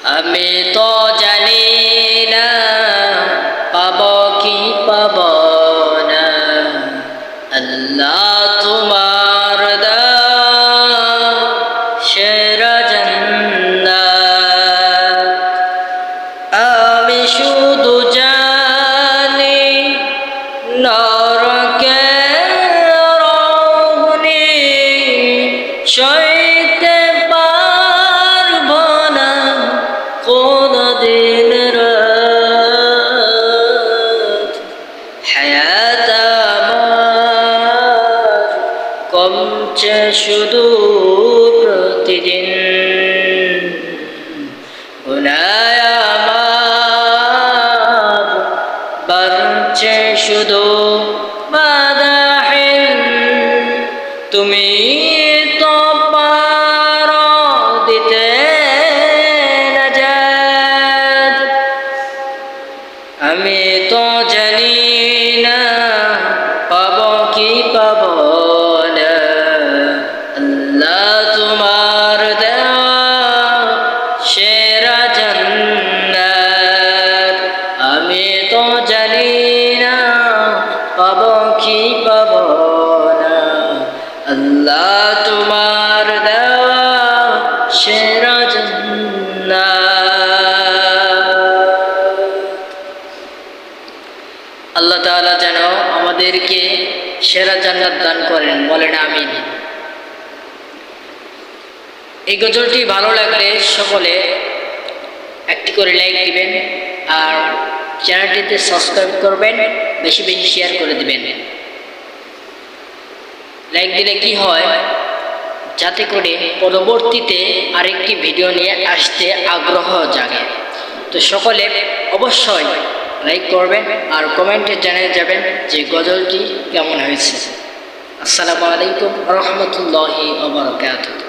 আমি তো জানি না পাব কি পাব না, আল্লাহ তোমার দাও সেরা জান্নাত। আমি শুধু জানি নরকের অগ্নি সইতে পারব না কোনদিন রাত। হায়াত আমার কমছে শুধু প্রতিদিন, গুনাহ আমার বাড়ছে শুধু মাদাহিন। তুমি তো পারো দিতে নাজাত। আমি তো জানি না পাব কি পাব না, আল্লাহ তোমার দেওয়া সেরা জান্নাত। আমি তো জানি না পাব কি পাব না, আল্লাহ তোমার দেওয়া সেরা জান্নাত। আল্লাহ তাআলা যেন আমাদেরকে সেরা জান্নাত দান করেন, বলেন আমিন। এই গজলটি ভালো লাগলে সকলে একটি করে লাইক দিবেন, আর চ্যানেলটিতে সাবস্ক্রাইব করবেন, বেশি বেশি শেয়ার করে দিবেন। লাইক দিলে কি হয়, যাতে করে পরবর্তীতে আরেকটি ভিডিও নিয়ে আসতে আগ্রহ জাগে। তো সকলে অবশ্যই লাইক করবেন আর কমেন্টে জানিয়ে যাবেন যে গজলটি কেমন হয়েছে। আসসালামু আলাইকুম ওয়া রাহমাতুল্লাহি ওয়া বারাকাতুহু।